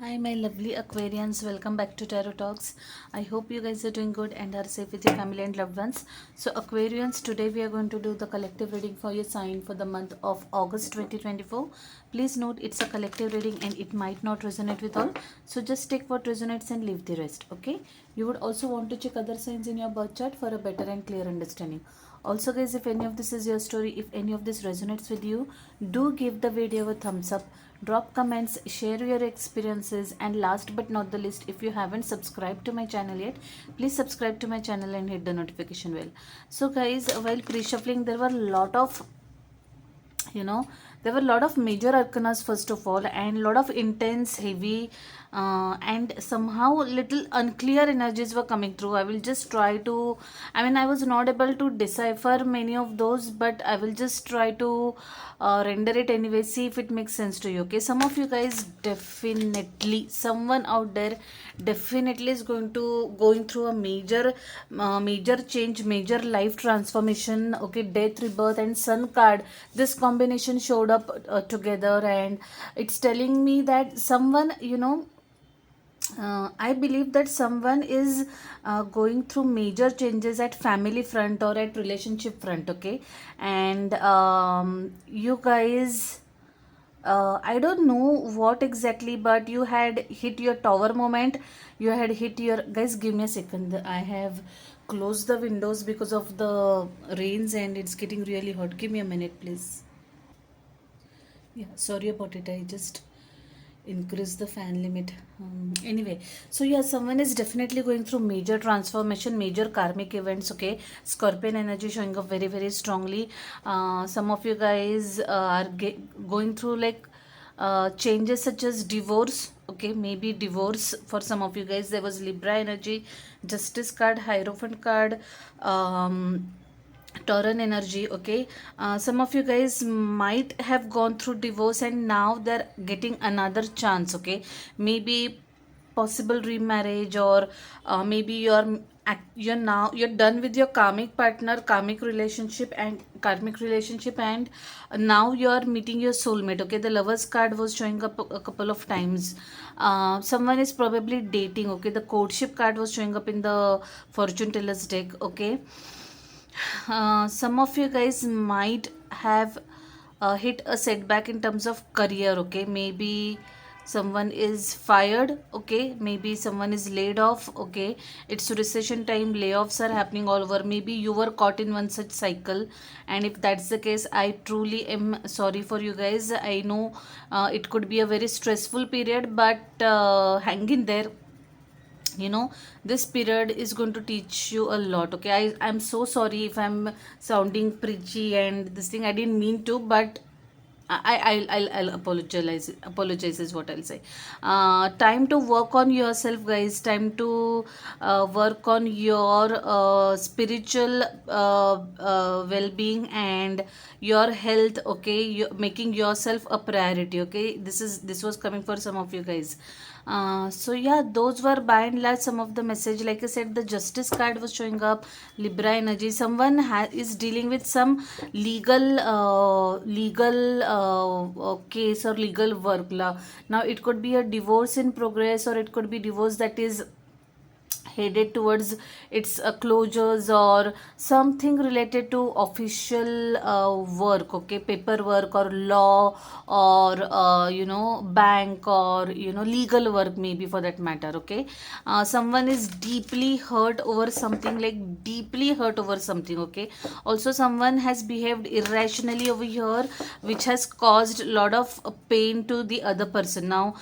Hi, my lovely Aquarians. Welcome back to Tarot Talks. I hope you guys are doing good and are safe with your family and loved ones. So, Aquarians, today we are going to do the collective reading for your sign for the month of August 2024. Please note it's a collective reading and it might not resonate with all. So, just take what resonates and leave the rest. Okay? You would also want to check other signs in your birth chart for a better and clear understanding. Also, guys, if any of this is your story, if any of this resonates with you, do give the video a thumbs up, drop comments, share your experiences, and last but not the least, if you haven't subscribed to my channel yet, please subscribe to my channel and hit the notification bell. So guys, while pre-shuffling, there were a lot of there were a lot of major arcanas first of all, and a lot of intense, heavy, and somehow little unclear energies were coming through. I will just try to, I was not able to decipher many of those, but I will just try to render it anyway, see if it makes sense to you. Okay, some of you guys, definitely someone out there definitely is going through a major change, major life transformation. Okay, death, rebirth, and sun card, this combination showed up together, and it's telling me that someone, I believe that someone is going through major changes at family front or at relationship front. Okay, and you guys, I don't know what exactly, but you had hit your tower moment. You had hit your, guys, give me a second. I have closed the windows because of the rains and it's getting really hot. Give me a minute, please. Yeah, sorry about it. I just increase the fan limit. Anyway, so yeah, someone is definitely going through major transformation, major karmic events. Okay, Scorpion energy showing up very, very strongly. Some of you guys are going through like changes such as divorce. Okay, maybe divorce for some of you guys. There was Libra energy, Justice card, Hierophant card. Tauran energy. Okay, some of you guys might have gone through divorce and now they're getting another chance. Okay, maybe possible remarriage, or maybe you're done with your karmic relationship, and now you're meeting your soulmate. Okay, the lovers card was showing up a couple of times. Someone is probably dating. Okay, the courtship card was showing up in the fortune tellers deck. Okay, some of you guys might have hit a setback in terms of career. Okay, maybe someone is fired. Okay, maybe someone is laid off. Okay, it's recession time, layoffs are happening all over. Maybe you were caught in one such cycle, and if that's the case, I truly am sorry for you guys. I know it could be a very stressful period, but hang in there. This period is going to teach you a lot. Okay, I'm so sorry if I'm sounding preachy and this thing. I didn't mean to, but I'll apologize is what I'll say. Time to work on yourself, guys. Time to work on your spiritual well-being and your health. Okay, making yourself a priority. Okay, this was coming for some of you guys. So yeah, those were by and large some of the message. Like I said, the justice card was showing up, Libra energy. Someone is dealing with some legal case or legal work. Now it could be a divorce in progress, or it could be divorce that is headed towards its closures, or something related to official work. Okay, paperwork or law, or bank, or legal work, maybe, for that matter. Okay, someone is deeply hurt over something, like deeply hurt over something. Okay, also someone has behaved irrationally over here, which has caused a lot of pain to the other person. Now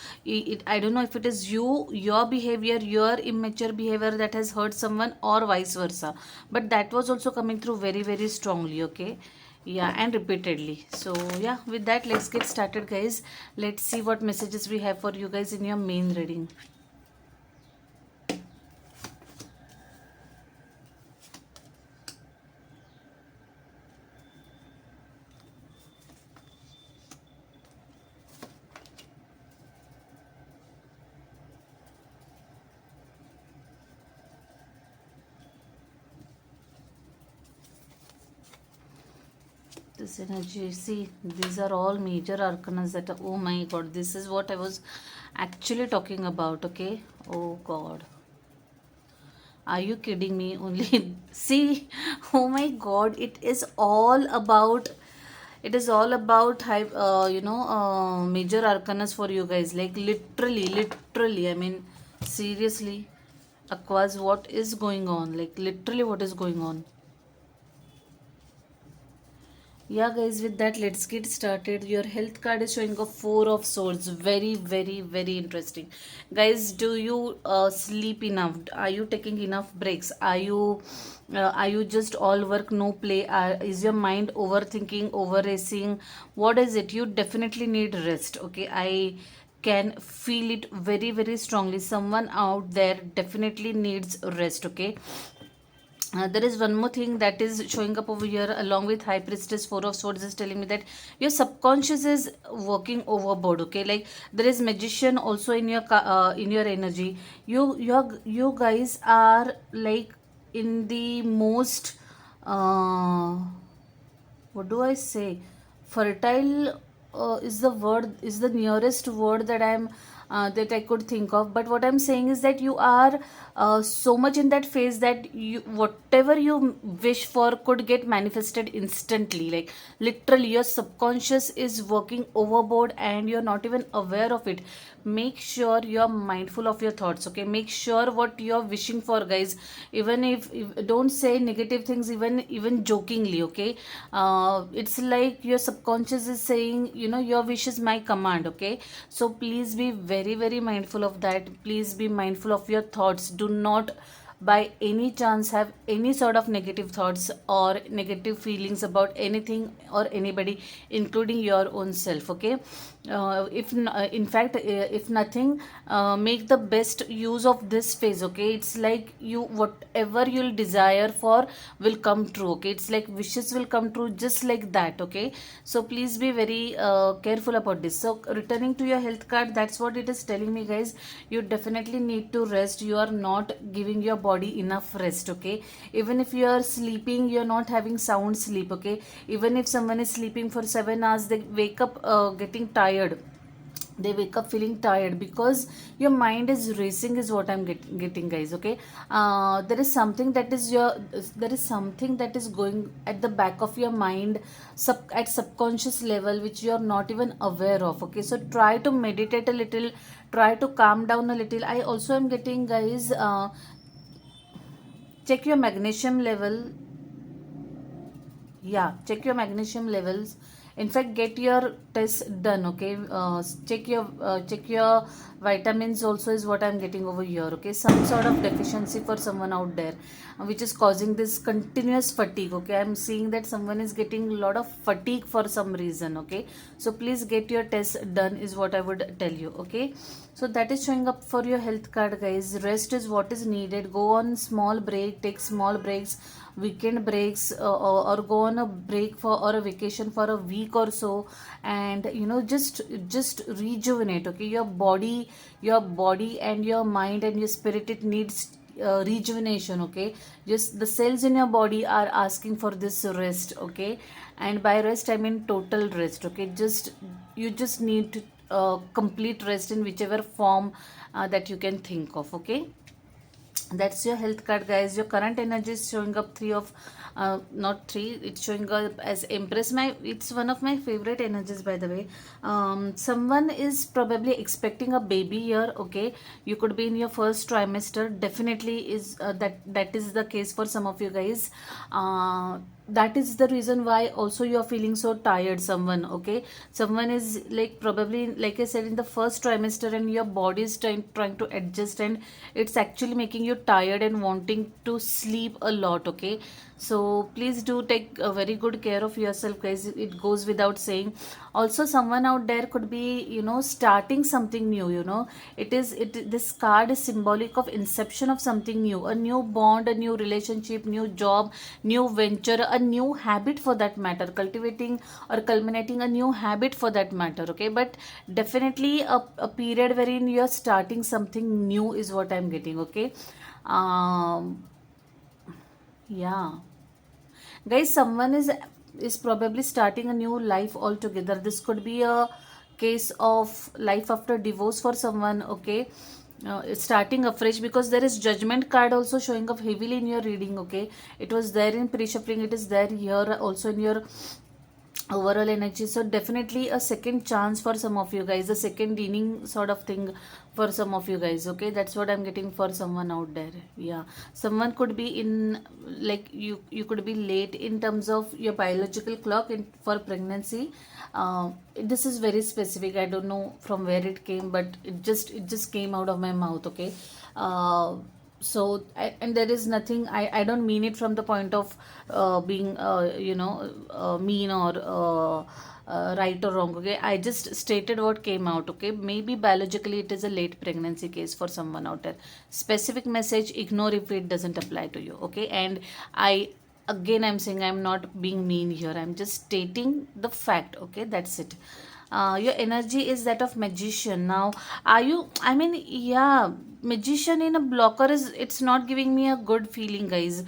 I don't know if it is your behavior, your immature behavior that has hurt someone, or vice versa, but that was also coming through very, very strongly. Okay, yeah, and repeatedly. So yeah, with that, let's get started, guys. Let's see what messages we have for you guys in your main reading. This energy, see, these are all major arcanas that are, oh my god, this is what I was actually talking about. Okay, oh god, are you kidding me? Only see, oh my god, it is all about major arcanas for you guys. Like literally. I mean, seriously, Aquas, what is going on? Like literally, what is going on? Yeah, guys, with that, let's get started. Your health card is showing a four of swords. Very interesting. Guys, do you sleep enough? Are you taking enough breaks? Are you just all work, no play? Is your mind overthinking, over racing? What is it? You definitely need rest. Okay, I can feel it very strongly. Someone out there definitely needs rest. Okay, there is one more thing that is showing up over here along with high priestess four of swords is telling me that your subconscious is working overboard. Okay, like there is magician also in your in your energy. You guys are like in the most what do I say? Fertile is the word, is the nearest word that that I could think of. But what I'm saying is that you are so much in that phase that you whatever you wish for could get manifested instantly. Like literally, your subconscious is working overboard and you're not even aware of it. Make sure you're mindful of your thoughts. Okay, make sure what you're wishing for, guys. Even if don't say negative things, even jokingly. Okay, it's like your subconscious is saying, your wish is my command. Okay, so please be very mindful of that. Please be mindful of your thoughts. Do not by any chance have any sort of negative thoughts or negative feelings about anything or anybody, including your own self. Okay, in fact, if nothing, make the best use of this phase. Okay, it's like you whatever you'll desire for will come true. Okay, it's like wishes will come true just like that. Okay, so please be very careful about this. So returning to your health card, that's what it is telling me, guys. You definitely need to rest. You are not giving your body enough rest. Okay, even if you are sleeping, you're not having sound sleep. Okay, even if someone is sleeping for 7 hours, they wake up getting tired. They wake up feeling tired because your mind is racing, is what I'm getting, guys. Okay, there is something that is going at the back of your mind, at subconscious level, which you're not even aware of. Okay, so try to meditate a little, try to calm down a little. I also am getting, guys, check your magnesium level. Yeah, check your magnesium levels. In fact, get your test done. Okay, check your vitamins also, is what I'm getting over here. Okay, some sort of deficiency for someone out there, which is causing this continuous fatigue. Okay, I'm seeing that someone is getting a lot of fatigue for some reason. Okay, so please get your test done, is what I would tell you. Okay, so that is showing up for your health card, guys. Rest is what is needed. Go on small break, take small breaks, weekend breaks, or go on a break for or a vacation for a week or so, and just rejuvenate. Okay, your body and your mind and your spirit, it needs rejuvenation. Okay, just the cells in your body are asking for this rest. Okay, and by rest I mean total rest. Okay, you just need to complete rest in whichever form that you can think of. Okay, that's your health card, guys. Your current energy is showing up three of not three, it's showing up as empress. It's one of my favorite energies, by the way. Someone is probably expecting a baby here. Okay, you could be in your first trimester. Definitely is that is the case for some of you guys. That is the reason why also you are feeling so tired. Okay, someone is like probably, like I said, in the first trimester, and your body is trying to adjust, and it's actually making you tired and wanting to sleep a lot. Okay, so please do take a very good care of yourself, guys. It goes without saying. Also, someone out there could be, starting something new. This card is symbolic of inception of something new, a new bond, a new relationship, new job, new venture, a new habit for that matter, cultivating or culminating a new habit for that matter. Okay, but definitely a period wherein you're starting something new is what I'm getting. Okay, um yeah, guys, someone is probably starting a new life altogether. This could be a case of life after divorce for someone, okay. Starting afresh, because there is judgment card also showing up heavily in your reading, okay. It was there in pre-shuffling, it is there here also in your overall energy. So definitely a second chance for some of you guys, a second inning sort of thing for some of you guys, okay. That's what I'm getting for someone out there. Yeah, someone could be in, like, you could be late in terms of your biological clock in for pregnancy. This is very specific, I don't know from where it came, but it just came out of my mouth, okay. So and there is nothing, I don't mean it from the point of being mean or right or wrong, okay. I just stated what came out, okay. Maybe biologically it is a late pregnancy case for someone out there. Specific message, ignore if it doesn't apply to you, okay. And I'm saying, I'm not being mean here, I'm just stating the fact, okay. That's it. Your energy is that of magician. Now, are you, I mean, yeah, magician in a blocker is, it's not giving me a good feeling, guys.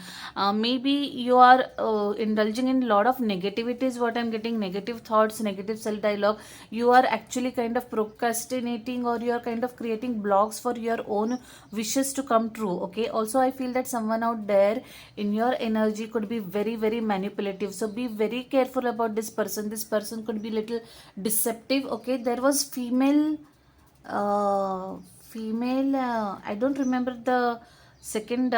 Maybe you are indulging in a lot of negativity is what I'm getting. Negative thoughts, negative self dialogue. You are actually kind of procrastinating, or you are kind of creating blocks for your own wishes to come true, okay. Also, I feel that someone out there in your energy could be very, very manipulative, so be very careful about this person. This person could be little deceptive, okay. There was uh, female, I don't remember the second,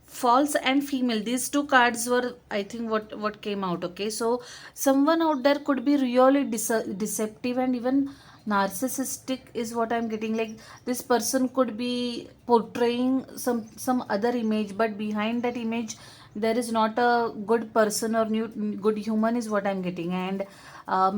false and female, these two cards were, I think, what came out, okay. So someone out there could be really deceptive and even narcissistic is what I'm getting. Like, this person could be portraying some other image, but behind that image there is not a good person or good human is what I'm getting. And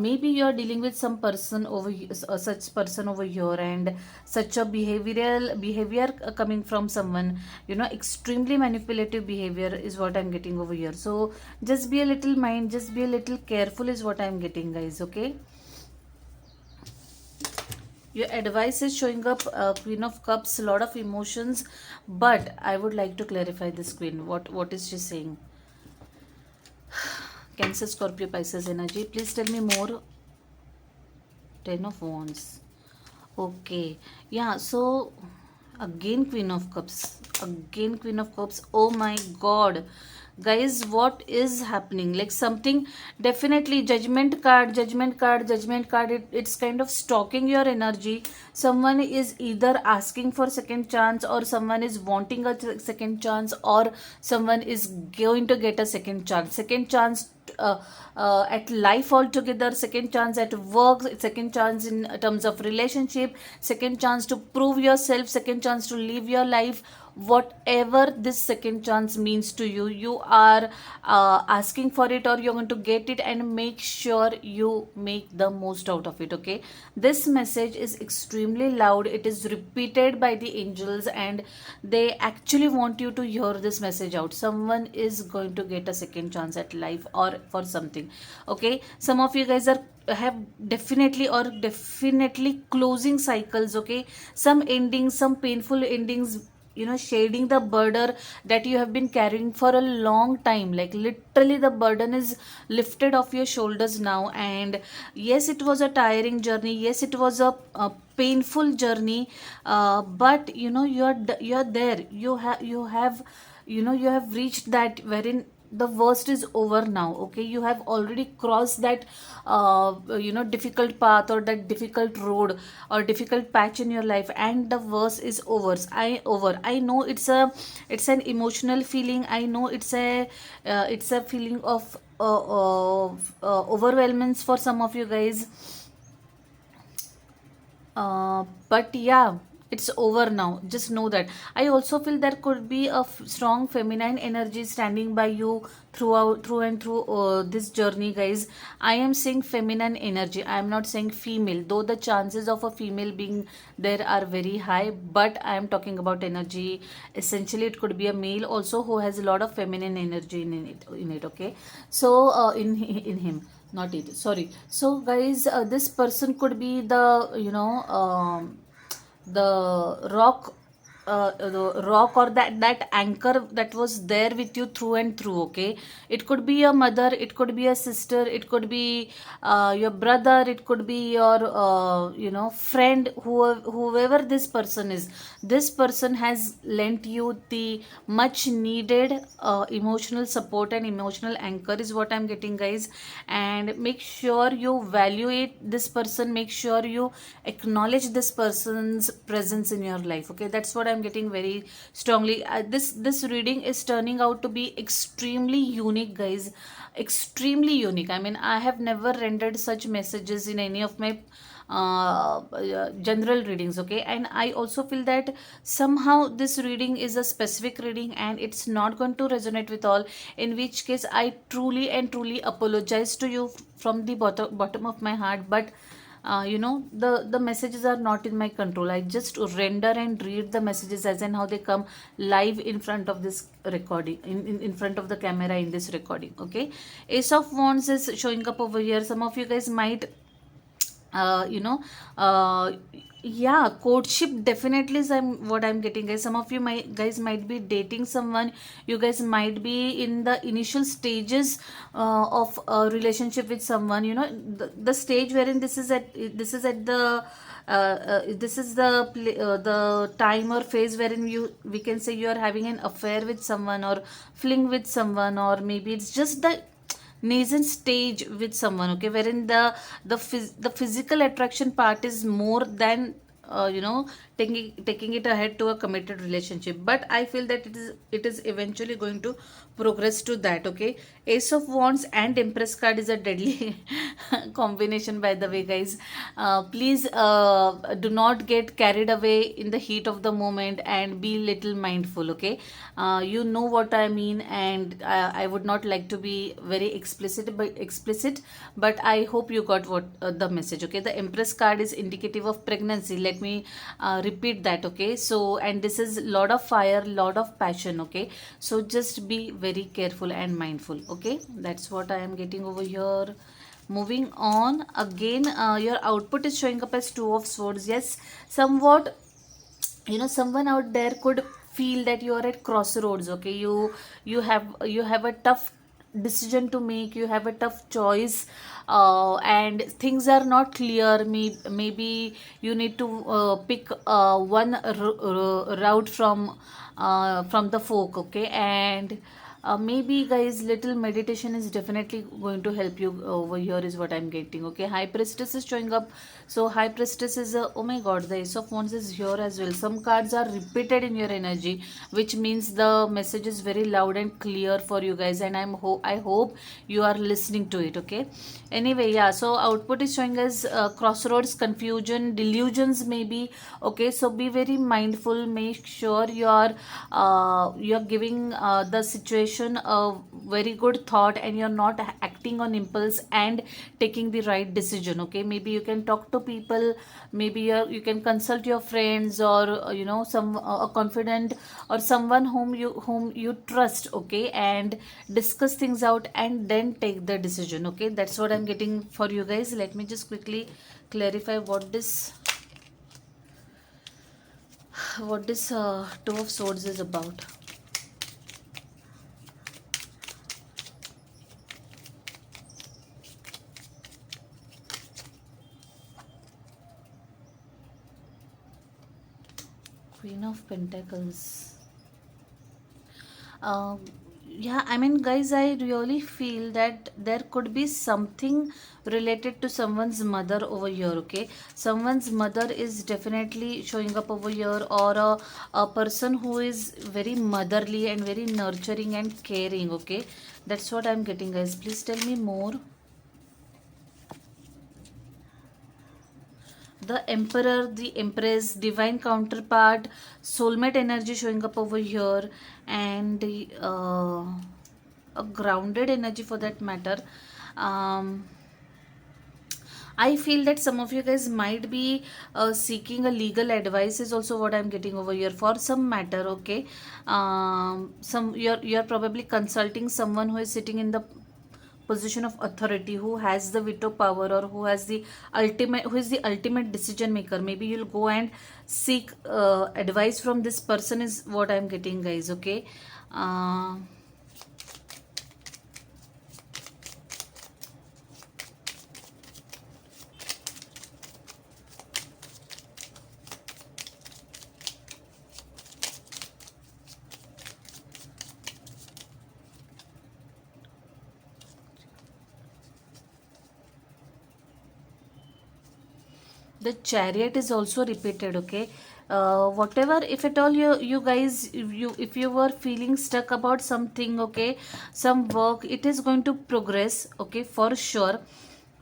maybe you're dealing with some person over such person over here, and such a behavior coming from someone, extremely manipulative behavior is what I'm getting over here. So just be a little mind, just be a little careful is what I'm getting, guys, okay. Your advice is showing up, Queen of Cups, a lot of emotions, but I would like to clarify this queen. What is she saying? Cancer, Scorpio, Pisces energy. Please tell me more. Ten of Wands. Okay. Yeah, so again Queen of Cups. Again Queen of Cups. Oh my God. Guys, what is happening? Like, something, definitely judgment card, judgment card, judgment card. It's kind of stalking your energy. Someone is either asking for second chance, or someone is wanting a second chance, or someone is going to get a second chance. Second chance at life altogether, second chance at work, second chance in terms of relationship, second chance to prove yourself, second chance to live your life. Whatever this second chance means to you, you are asking for it, or you're going to get it, and make sure you make the most out of it, okay. This message is extremely loud, it is repeated by the angels, and they actually want you to hear this message out. Someone is going to get a second chance at life or for something, okay. Some of you guys have definitely closing cycles, okay. Some endings, some painful endings, shading the burden that you have been carrying for a long time. Like, literally the burden is lifted off your shoulders now. And yes, it was a tiring journey, yes, it was a painful journey, but you're there, you have reached that wherein the worst is over now, okay. You have already crossed that difficult path, or that difficult road, or difficult patch in your life, and the worst is I know it's an emotional feeling. I know it's a feeling of overwhelmance for some of you guys, but yeah, it's over now, just know that. I also feel there could be a strong feminine energy standing by you through this journey, guys. I am saying feminine energy, I am not saying female, though the chances of a female being there are very high, but I am talking about energy. Essentially, it could be a male also who has a lot of feminine energy in it, okay. So in him, not it, sorry. So guys, this person could be the the rock the rock or that anchor that was there with you through and through. Okay, it could be your mother, it could be a sister, it could be your brother, it could be your friend, whoever this person is. This person has lent you the much needed emotional support and emotional anchor is what I'm getting, guys. And make sure you evaluate this person, make sure you acknowledge this person's presence in your life. Okay, that's what I'm getting very strongly. This reading is turning out to be extremely unique, guys, extremely unique. I mean, I have never rendered such messages in any of my general readings. Okay, and I also feel that somehow this reading is a specific reading and it's not going to resonate with all, in which case I truly and truly apologize to you from the bottom of my heart. But the messages are not in my control. I just render and read the messages as and how they come live in front of this recording, in front of the camera in this recording. Okay, Ace of Wands is showing up over here. Some of you guys might uh, you know uh, yeah, courtship definitely is what I'm getting, guys. Some of you might be dating someone. You guys might be in the initial stages of a relationship with someone. The stage wherein this is at the time or phase wherein we can say you are having an affair with someone or fling with someone, or maybe it's just the nascent stage with someone. Okay, wherein the physical attraction part is more than taking it ahead to a committed relationship. But I feel that it is eventually going to progress to that. Okay, Ace of Wands and Empress card is a deadly combination, by the way, guys. Please do not get carried away in the heat of the moment and be little mindful. Okay, you know what I mean, and I would not like to be very explicit, but I hope you got what the message. Okay, the Empress card is indicative of pregnancy. Let me repeat that. Okay, so, and this is lot of fire, lot of passion. Okay, so just be very careful and mindful. Okay, that's what I am getting over here. Moving on, again, your output is showing up as Two of Swords. Yes, somewhat, someone out there could feel that you are at crossroads. Okay, you have a tough decision to make, you have a tough choice, and things are not clear. Maybe you need to pick one route from the folk. Okay, and maybe, guys, little meditation is definitely going to help you over here is what I'm getting. Okay, High Priestess is showing up. So High Priestess is oh my god, the Ace of Wands is here as well. Some cards are repeated in your energy, which means the message is very loud and clear for you guys, and I hope you are listening to it. Okay, anyway, yeah, so output is showing as crossroads, confusion, delusions maybe. Okay, so be very mindful. Make sure you're giving the situation a very good thought, and you're not acting on impulse and taking the right decision. Okay, maybe you can talk to people, maybe you can consult your friends, or some a confident or someone whom you trust. Okay, and discuss things out and then take the decision. Okay, that's what I'm getting for you guys. Let me just quickly clarify what this Two of Swords is about. Queen of Pentacles. Um, yeah, I mean, guys, I really feel that there could be something related to someone's mother over here. Okay, someone's mother is definitely showing up over here, or a person who is very motherly and very nurturing and caring. Okay, that's what I'm getting, guys. Please tell me more. The Emperor, the Empress, divine counterpart, soulmate energy showing up over here, and a grounded energy for that matter. um, I feel that some of you guys might be seeking a legal advice is also what I'm getting over here for some matter. Okay, some you're probably consulting someone who is sitting in the position of authority, who has the veto power, or who has the who is the ultimate decision maker. Maybe you'll go and seek advice from this person is what I'm getting, guys. Okay. uh, the chariot is also repeated. Okay. Whatever, if at all you guys, if you were feeling stuck about something, okay, some work, it is going to progress, okay, for sure,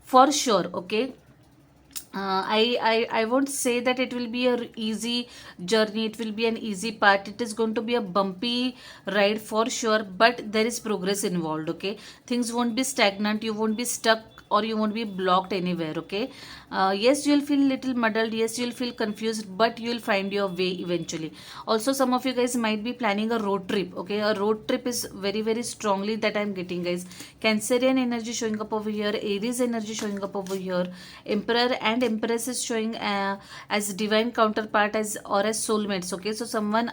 for sure. Okay. I won't say that it will be a easy journey, it will be an easy part, it is going to be a bumpy ride for sure, but there is progress involved. Okay. Things won't be stagnant, you won't be stuck, or you won't be blocked anywhere. Okay. Yes, you'll feel little muddled, yes, you'll feel confused, but you'll find your way eventually. Also, some of you guys might be planning a road trip. Okay. A road trip is very, very strongly that I'm getting, guys. Cancerian energy showing up over here, Aries energy showing up over here, Emperor and Empress is showing as divine counterpart, as or as soulmates. Okay. So someone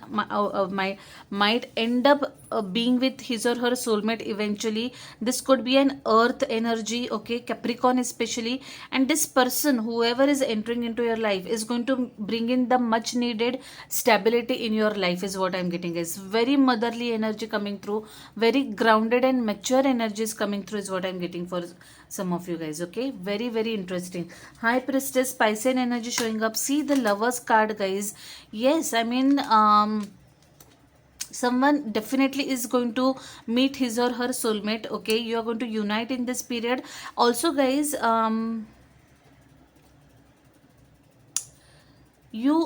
might end up being with his or her soulmate eventually. This could be an earth energy. Okay. Capricorn especially. And this person, whoever is entering into your life, is going to bring in the much needed stability in your life, is what I'm getting, is very motherly energy coming through, very grounded and mature energies coming through, is what I'm getting for some of you guys. Okay. Very, very interesting. High Priestess, Piscean energy showing up. See the Lovers card, guys. Yes, I mean, someone definitely is going to meet his or her soulmate. Okay. You are going to unite in this period. Also, guys,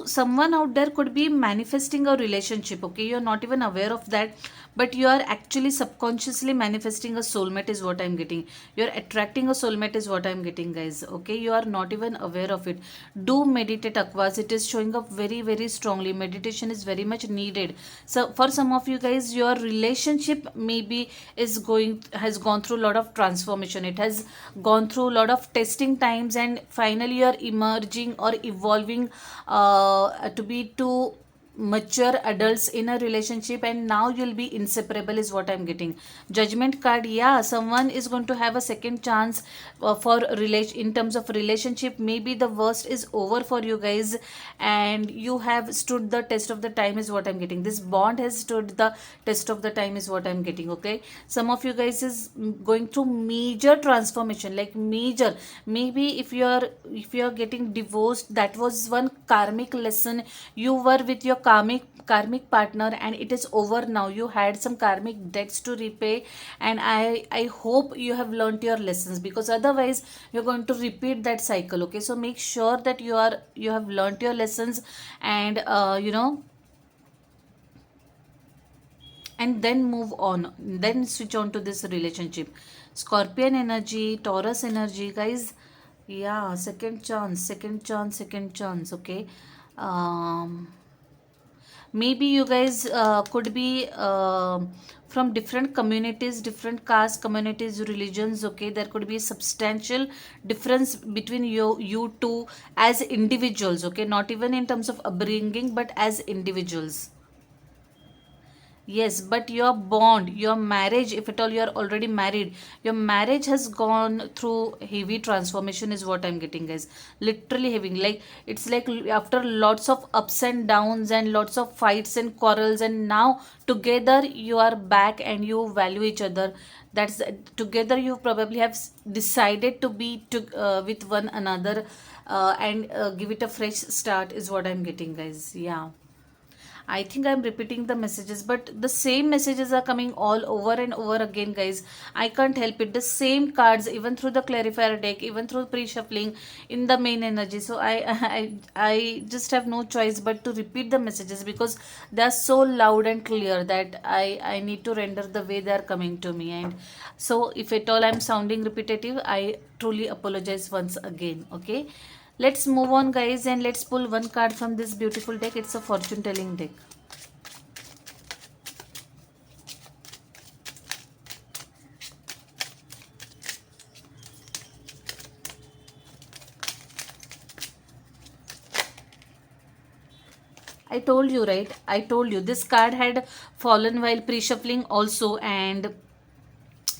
someone out there could be manifesting a relationship. Okay. You're not even aware of that, but you are actually subconsciously manifesting a soulmate, is what I'm getting. You're attracting a soulmate, is what I'm getting, guys. Okay. You are not even aware of it. Do meditate, Aquas. It is showing up very, very strongly. Meditation is very much needed. So for some of you guys, your relationship maybe has gone through a lot of transformation, it has gone through a lot of testing times, and finally you're emerging or evolving to be two mature adults in a relationship, and now you'll be inseparable, is what I'm getting. Judgment card. Yeah, someone is going to have a second chance for relation in terms of relationship. Maybe the worst is over for you guys, and you have stood the test of the time, is what I'm getting. This bond has stood the test of the time, is what I'm getting. Okay. Some of you guys is going through major transformation, like major. Maybe if you're getting divorced, that was one karmic lesson. You were with your karmic partner, and it is over now. You had some karmic debts to repay, and I hope you have learned your lessons, because otherwise you're going to repeat that cycle. Okay. So make sure that you have learned your lessons, and and then move on, then switch on to this relationship. Scorpion energy, Taurus energy, guys. Yeah, second chance, second chance, second chance. Okay. um Maybe you guys could be from different communities, different caste communities, religions. Okay. There could be substantial difference between you two as individuals. Okay. Not even in terms of upbringing, but as individuals. Yes, but your bond, your marriage, if at all you are already married, your marriage has gone through heavy transformation, is what I'm getting, guys. Literally heavy. Like, it's like after lots of ups and downs and lots of fights and quarrels, and now together you are back and you value each other. That's together you probably have decided to be with one another, and give it a fresh start, is what I'm getting, guys. Yeah. I think I'm repeating the messages, but the same messages are coming all over and over again, guys. I can't help it. The same cards, even through the clarifier deck, even through pre-shuffling in the main energy. So I just have no choice but to repeat the messages, because they are so loud and clear that I need to render the way they are coming to me. And so if at all I'm sounding repetitive, I truly apologize once again. Okay. Let's move on, guys, and let's pull one card from this beautiful deck. It's a fortune telling deck. I told you, right? I told you this card had fallen while pre-shuffling also, and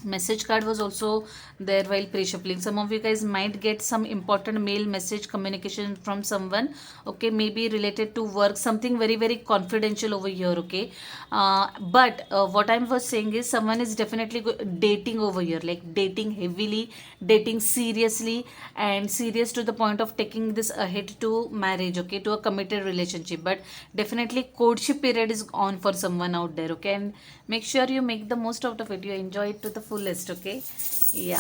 message card was also there while pre-shuffling. Some of you guys might get some important mail message communication from someone, okay, maybe related to work, something very very confidential over here, okay. But what I was saying is someone is definitely dating over here, like dating heavily, dating seriously, and serious to the point of taking this ahead to marriage, okay, to a committed relationship. But definitely courtship period is on for someone out there, okay, and make sure you make the most out of it, you enjoy it to the fullest, okay. Yeah,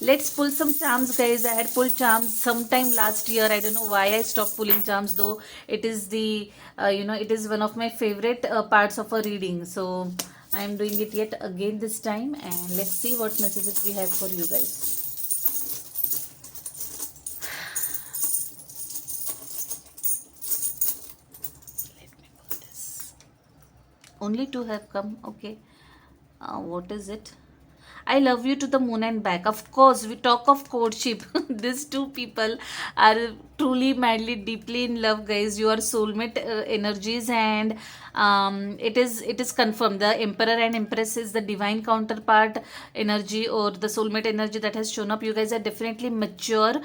let's pull some charms, guys. I had pulled charms sometime last year. I don't know why I stopped pulling charms, though it is the it is one of my favorite parts of a reading, so I am doing it yet again this time, and let's see what messages we have for you guys. Let me put this. Only two have come, okay. What is it? I love you to the moon and back. Of course, we talk of courtship. These two people are truly, madly, deeply in love, guys. You are soulmate energies, and it is confirmed. The Emperor and Empress is the divine counterpart energy, or the soulmate energy that has shown up. You guys are definitely mature.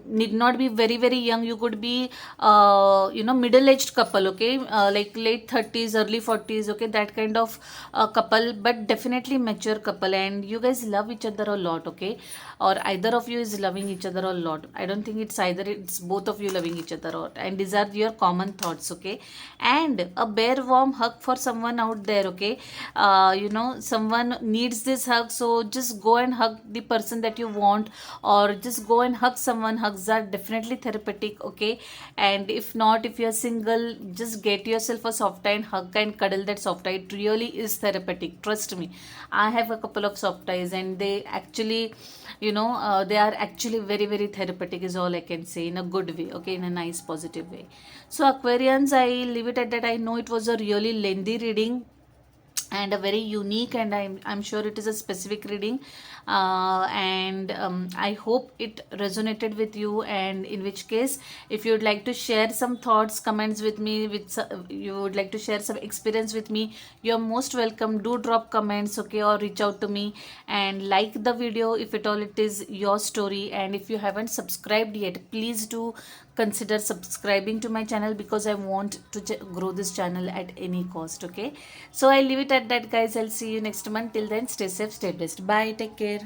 Need not be very very young. You could be middle aged couple, okay, like late 30s, early 40s, okay, that kind of couple, but definitely mature couple, and you guys love each other a lot, okay, or either of you is loving each other a lot. I don't think it's either, it's both of you loving each other a lot, and these are your common thoughts, okay. And a bare warm hug for someone out there, okay. Someone needs this hug, so just go and hug the person that you want, or just go and hug someone. Hugs are definitely therapeutic, okay. And if not, if you're single, just get yourself a soft and hug and cuddle that soft. It really is therapeutic, trust me. I have a couple of soft ties, and they actually, they are actually very very therapeutic, is all I can say, in a good way, okay, in a nice positive way. So Aquarians, I leave it at that. I know it was a really lengthy reading and a very unique, and I'm sure it is a specific reading, and I hope it resonated with you, and in which case, if you would like to share some thoughts, comments with me, you would like to share some experience with me, you're most welcome. Do drop comments, okay, or reach out to me and like the video if at all it is your story. And if you haven't subscribed yet, please do consider subscribing to my channel, because I want to grow this channel at any cost, okay. So I leave it at that, guys. I'll see you next month. Till then, stay safe, stay blessed. Bye, take care.